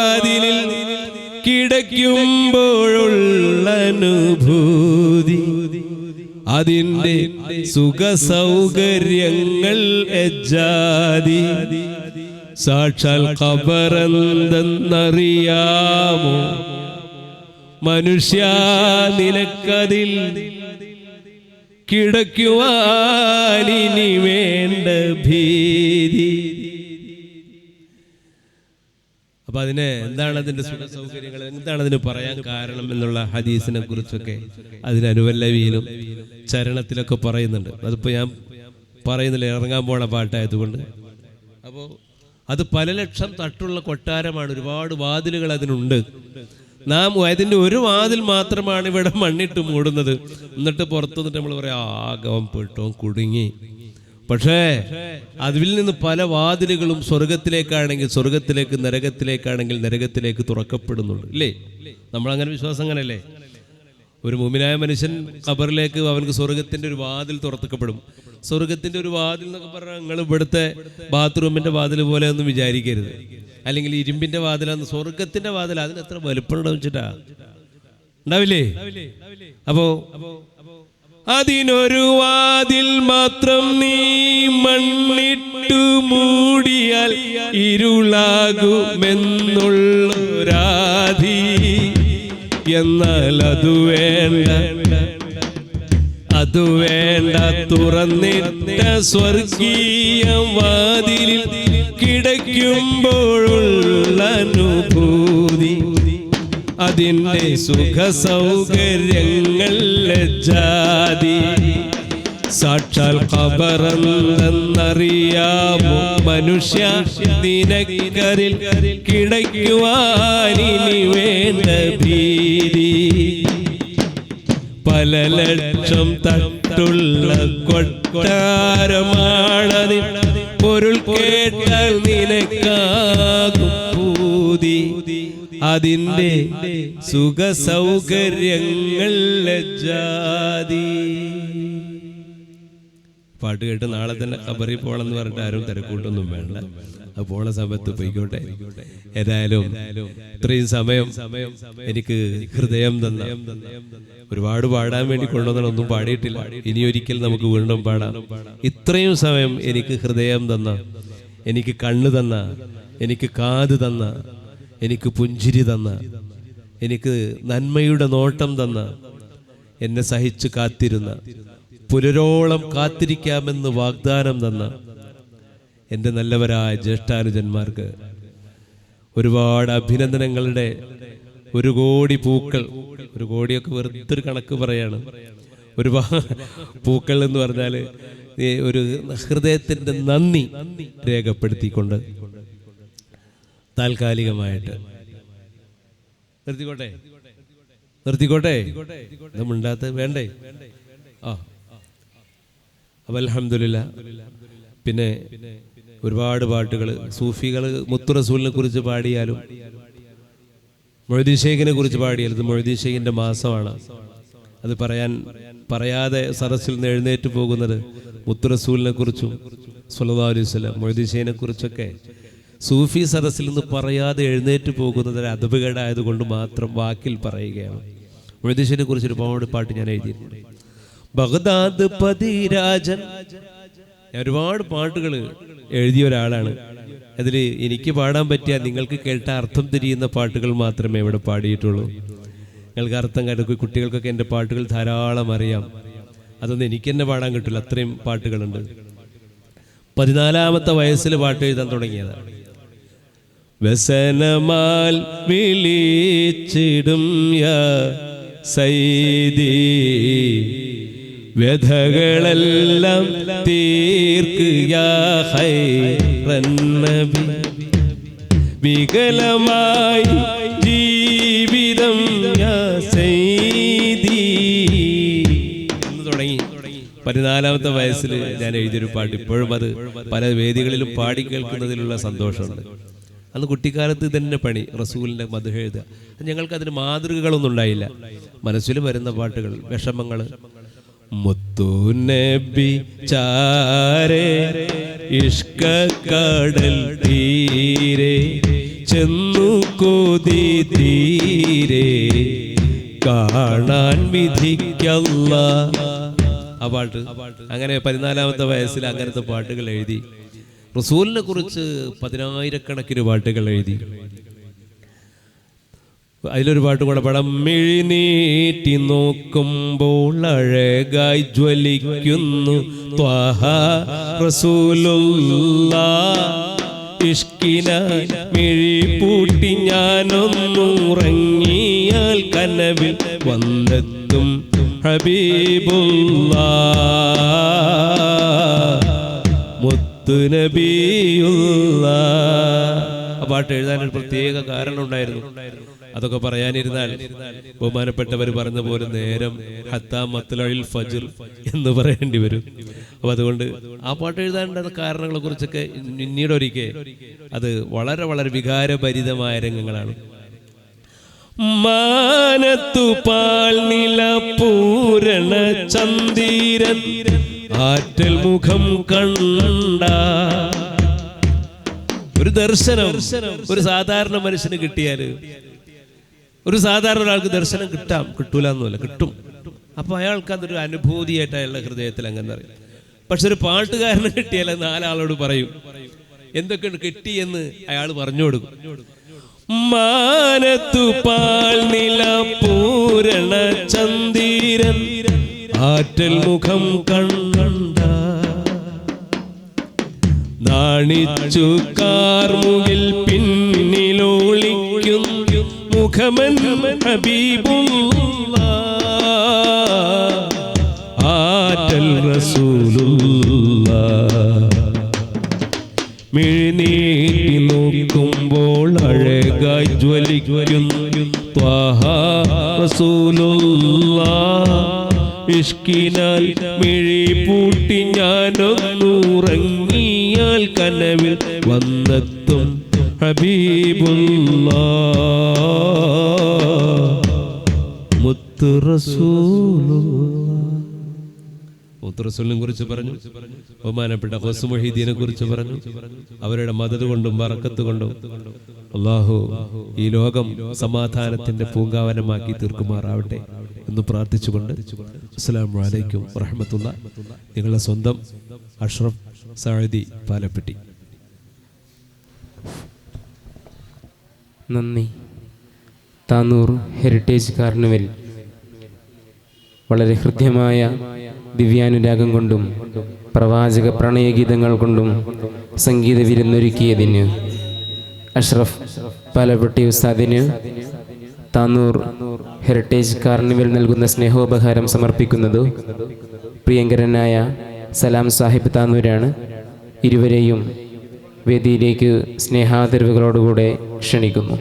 വാതിലിൽ കിടക്കുമ്പോഴുള്ള അനുഭൂതി, അതിൻ്റെ സുഖ സൗകര്യങ്ങൾ എജ്ജാതി. സാക്ഷാൽ ഖബറെന്തെന്നറിയാമോ മനുഷ്യ നിനക്കതിൽ കിടക്കുവാനിനി വേണ്ട ഭീതി. അപ്പൊ അതിനെ എന്താണ് അതിന്റെ സുഖ സൗകര്യങ്ങൾ, എന്താണ് അതിന് പറയാൻ കാരണം എന്നുള്ള ഹദീസിനെ കുറിച്ചൊക്കെ അതിന് അനുവല്ലവിയിലും ചരണത്തിലൊക്കെ പറയുന്നുണ്ട്. അതിപ്പോ ഞാൻ പറയുന്നില്ല, ഇറങ്ങാൻ പോണ പാട്ടായതുകൊണ്ട്. അപ്പോൾ അത് പല ലക്ഷം തട്ടുള്ള കൊട്ടാരമാണ്, ഒരുപാട് വാതിലുകൾ അതിനുണ്ട്. നാം അതിൻ്റെ ഒരു വാതിൽ മാത്രമാണ് ഇവിടെ മണ്ണിട്ട് മൂടുന്നത്. എന്നിട്ട് പുറത്തു നിന്നിട്ട് നമ്മൾ പറയാം ആകവം പെട്ടോ കുടുങ്ങി. പക്ഷേ അതിൽ നിന്ന് പല വാതിലുകളും സ്വർഗത്തിലേക്കാണെങ്കിൽ സ്വർഗത്തിലേക്ക്, നരകത്തിലേക്കാണെങ്കിൽ നരകത്തിലേക്ക് തുറക്കപ്പെടുന്നുണ്ട്. ഇല്ലേ? നമ്മളങ്ങനെ വിശ്വാസം അങ്ങനെയല്ലേ? ഒരു മുഅ്മിനായ മനുഷ്യൻ ഖബറിലേക്ക് അവനക്ക് സ്വർഗത്തിന്റെ ഒരു വാതിൽ തുറക്കപ്പെടും. സ്വർഗത്തിന്റെ ഒരു വാതിൽ എന്നൊക്കെ പറഞ്ഞാൽ നിങ്ങൾ ഇവിടുത്തെ ബാത്റൂമിന്റെ വാതിൽ പോലെ ഒന്നും വിചാരിക്കരുത്, അല്ലെങ്കിൽ ഇരുമ്പിന്റെ വാതിലാന്ന്. സ്വർഗത്തിന്റെ വാതിൽ അതിന് എത്ര വലുപ്പമുണ്ടാവും വെച്ചിട്ടാ ഉണ്ടാവില്ലേ? അപ്പോ അതിനൊരു വാതിൽ മാത്രം നീ മണ്ണിട്ടു മൂടിയാൽ ഇരുളാകുമെന്നുള്ളൊരാധി. എന്നാൽ അത് വേണ്ട തുറന്നിട്ട സ്വർഗീയ വാതിലിൽ കിടക്കുമ്പോഴുള്ള അനുഭൂതി, അതിൻ്റെ സുഖ സൗകര്യങ്ങൾ ജാതി. സാക്ഷാൽ ഖബറെന്തെന്നറിയാമോ മനുഷ്യ നിനക്കതിൽ കിടക്കുവാനിനി വേണ്ട ഭീതി. പല ലക്ഷം തട്ടുള്ള കൊട്ടാരമാണതിൽ പൊരുൾ കേട്ടാൽ നിനക്കാകും പൂതി, അതിൻ്റെ സുഖ സൗകര്യങ്ങൾ ജാതി. പാട്ട് കേട്ട് നാളെ തന്നെ ഖബറിൽ പോകണമെന്ന് പറഞ്ഞിട്ട് ആരും തിരക്കൂട്ടൊന്നും വേണ്ട, അത് പോണ സമയത്ത് പോയിക്കോട്ടെ. ഏതായാലും ഇത്രയും സമയം എനിക്ക് ഹൃദയം തന്ന, ഒരുപാട് പാടാൻ വേണ്ടി കൊണ്ടുവന്നൊന്നും പാടിയിട്ടില്ല, ഇനിയൊരിക്കൽ നമുക്ക് വീണ്ടും പാടാം. ഇത്രയും സമയം എനിക്ക് ഹൃദയം തന്ന, എനിക്ക് കണ്ണ് തന്ന, എനിക്ക് കാത് തന്ന, എനിക്ക് പുഞ്ചിരി തന്ന, എനിക്ക് നന്മയുടെ നോട്ടം തന്ന, എന്നെ സഹിച്ചു കാത്തിരുന്ന, പുലരോളം കാത്തിരിക്കാമെന്ന് വാഗ്ദാനം തന്ന എൻ്റെ നല്ലവരായ ജ്യേഷ്ഠാനുജന്മാർക്ക് ഒരുപാട് അഭിനന്ദനങ്ങളുടെ 1 കോടി പൂക്കൾ. 1 കോടിയൊക്കെ വെറുതെ ഒരു കണക്ക് പറയാണ്. ഒരുപാട് പൂക്കൾ എന്ന് പറഞ്ഞാൽ ഒരു ഹൃദയത്തിൻ്റെ നന്ദി രേഖപ്പെടുത്തിക്കൊണ്ട് താൽക്കാലികമായിട്ട് നിർത്തിക്കോട്ടെ. നമ്മളുണ്ടാത്ത വേണ്ടേ? അപ്പോൾ അൽഹംദുലില്ലാ. പിന്നെ ഒരുപാട് പാട്ടുകൾ സൂഫികൾ മുത്തു റസൂലിനെ കുറിച്ച് പാടിയാലും മൊയ്‌ദീൻ ഷെയ്ഖിനെ കുറിച്ച് പാടിയാലും ഇത് മൊയ്‌ദീൻ ഷെയ്ഖിൻ്റെ മാസമാണ്. അത് പറയാതെ സദസ്സിൽ നിന്ന് എഴുന്നേറ്റ് പോകുന്നത് മുത്തു റസൂലിനെ കുറിച്ചും സ്വല്ലല്ലാഹു അലൈഹി വസല്ലം മൊയ്‌ദീൻ ഷെയ്ഖിനെ കുറിച്ചൊക്കെ സൂഫി സദസ്സിൽ നിന്ന് പറയാതെ എഴുന്നേറ്റ് പോകുന്നത് ഒരു അദബുകേടായതുകൊണ്ട് മാത്രം വാക്കിൽ പറയുകയാണ്. മൊയ്‌ദീൻ ഷെയ്ഖിനെ കുറിച്ച് ഒരുപാട് പാട്ട് ഞാൻ എഴുതിയിട്ടുണ്ട്. ബഗ്ദാദ് പതിരാജൻ, ഞാൻ ഒരുപാട് പാട്ടുകൾ എഴുതിയ ഒരാളാണ്. അതിൽ എനിക്ക് പാടാൻ പറ്റിയ, നിങ്ങൾക്ക് കേട്ട അർത്ഥം തിരിയുന്ന പാട്ടുകൾ മാത്രമേ ഇവിടെ പാടിയിട്ടുള്ളൂ. നിങ്ങൾക്ക് അർത്ഥം കേട്ട കുട്ടികൾക്കൊക്കെ എൻ്റെ പാട്ടുകൾ ധാരാളം അറിയാം. അതൊന്നും എനിക്ക് തന്നെ പാടാൻ കിട്ടില്ല, അത്രയും പാട്ടുകളുണ്ട്. 14-ാമത്തെ വയസ്സിൽ പാട്ട് എഴുതാൻ തുടങ്ങിയതാണ്. വ്യസനമാൽ വിളിച്ചിടും യാ സൈദി, വ്യഥകളെല്ലാം തീർക്കുക ഖൈറൻ നബി, വികലമായി ജീവിതം യാ സൈദി എന്ന് തുടങ്ങി 14-ാമത്തെ വയസ്സിൽ ഞാൻ എഴുതിയൊരു പാട്ട്. ഇപ്പോഴും അത് പല വേദികളിലും പാടി കേൾക്കുന്നതിലുള്ള സന്തോഷമുണ്ട്. അന്ന് കുട്ടിക്കാലത്ത് തന്നെ പണി റസൂലിൻ്റെ മദ്ഹ് എഴുതുക. ഞങ്ങൾക്ക് അതിന് മാതൃകകളൊന്നും ഉണ്ടായില്ല, മനസ്സിൽ വരുന്ന പാട്ടുകൾ, വിഷമങ്ങൾ. മുത്തു നബി ചാരേ ഇഷ്ക കടൽ തീരെ ചെന്നു കൊതി തീരെ കാണാൻ വിധിക്കല്ല. ആ പാട്ട് അങ്ങനെ 14-ാമത്തെ വയസ്സിൽ അങ്ങനത്തെ പാട്ടുകൾ എഴുതി. റസൂലിനെ കുറിച്ച് 10,000-കണക്കിന് പാട്ടുകൾ എഴുതി. അതിലൊരു പാട്ട് കൂടെ പടം മിഴിനീട്ടി നോക്കുമ്പോൾ അഴകായി ജ്വലിക്കുന്നു ത്വാഹ റസൂലുള്ളാഹ്. ഇഷ്കിനായി മിഴി പൂട്ടി ഞാനൊന്നുറങ്ങിയാൽ കനവിൽ വന്നെത്തും ഹബീബുള്ളാഹ് മുത്തു നബിയുള്ളാഹ്. ആ പാട്ട് എഴുതാനൊരു പ്രത്യേക കാരണം ഉണ്ടായിരുന്നു. അതൊക്കെ പറയാനിരുന്നാൽ ബഹുമാനപ്പെട്ടവർ പറഞ്ഞ പോലെ നേരം ഹത്താ മത്ലഇൽ ഫജ്ർ എന്ന് പറയേണ്ടി വരും. അപ്പൊ അതുകൊണ്ട് ആ പാട്ട് എഴുതാനുള്ള കാരണങ്ങളെ കുറിച്ചൊക്കെ പിന്നീട് ഒരിക്കൽ അത് വളരെ വളരെ വികാരഭരിതമായ രംഗങ്ങളാണ്. മാനത്തു പാൽ നില പൂരണ ചന്ദിരൻ ആറ്റൽ മുഖം കണ്ട ഒരു ദർശനം ഒരു സാധാരണ മനുഷ്യന് കിട്ടിയാൽ, ഒരു സാധാരണ ഒരാൾക്ക് ദർശനം കിട്ടൂല എന്നല്ല, കിട്ടും. അപ്പൊ അയാൾക്ക് അതൊരു അനുഭൂതിയായിട്ട് അയാളുടെ ഹൃദയത്തിൽ അങ്ങനെ അറിയും. പക്ഷെ ഒരു പാട്ടുകാരന് കിട്ടിയാൽ 4 ആളോട് പറയും എന്തൊക്കെയാണ് കിട്ടിയെന്ന് അയാൾ പറഞ്ഞു കൊടുക്കും. മാനത്തു പാൽ നില പൂരണ ചന്ദിരൻ ആറ്റൽ മുഖം കണ്ട നാണിച്ചു കാർമുകിൽ പിന്നിലൊളിക്കും മുഖമൻ ഹബീബുള്ളാഹ് ആറ്റൽ റസൂലുള്ളാഹ്. മിഴിനീട്ടി നോക്കുമ്പോൾ അഴകായി ജ്വലിക്കുന്നു ത്വാഹ റസൂലുള്ളാഹ്. ഇഷ്കിനാൽ മിഴി പൂട്ടി ഞാനൊന്നുറങ്ങിയാൽ കനവിൽ വന്നെത്തും ഹബീബുള്ളാഹ് മുത്തു റസൂലുള്ളാഹ്. റസൂലിനെ കുറിച്ച് പറഞ്ഞു. ബഹുമാനപ്പെട്ട ഖുസ് മുഹീദ്ദീനെ കുറിച്ച് പറഞ്ഞു. അവരുടെ മദദ് കൊണ്ടും ബറക്കത്ത് കൊണ്ടും അല്ലാഹു ഈ ലോകം സമാധാനത്തിന്റെ പൂങ്കാവനമാക്കി തീർക്കുമാറാവട്ടെ എന്ന് പ്രാർത്ഥിച്ചുകൊണ്ട് അസ്സലാമു അലൈക്കും വറഹ്മത്തുള്ളാഹി. നിങ്ങളുടെ സ്വന്തം അഷ്റഫ് സഅദി പാലപ്പെട്ടി. നന്ദി. താനൂർ ഹെറിറ്റേജ് കാർണിവൽ വളരെ ഹൃദ്യമായ ദിവ്യാനുരാഗം കൊണ്ടും പ്രവാചക പ്രണയഗീതങ്ങൾ കൊണ്ടും സംഗീത വിരുന്നൊരുക്കിയതിന് അഷ്റഫ് പാലപ്പെട്ടി ഉസ്താദിന് താനൂർ ഹെറിറ്റേജ് കാർണിവൽ നൽകുന്ന സ്നേഹോപഹാരം സമർപ്പിക്കുന്നത് പ്രിയങ്കരനായ സലാം സാഹിബ് താനൂരാണ്. ഇരുവരെയും വേദിയിലേക്ക് സ്നേഹാദരവുകളോടുകൂടെ ക്ഷണിക്കുന്നു.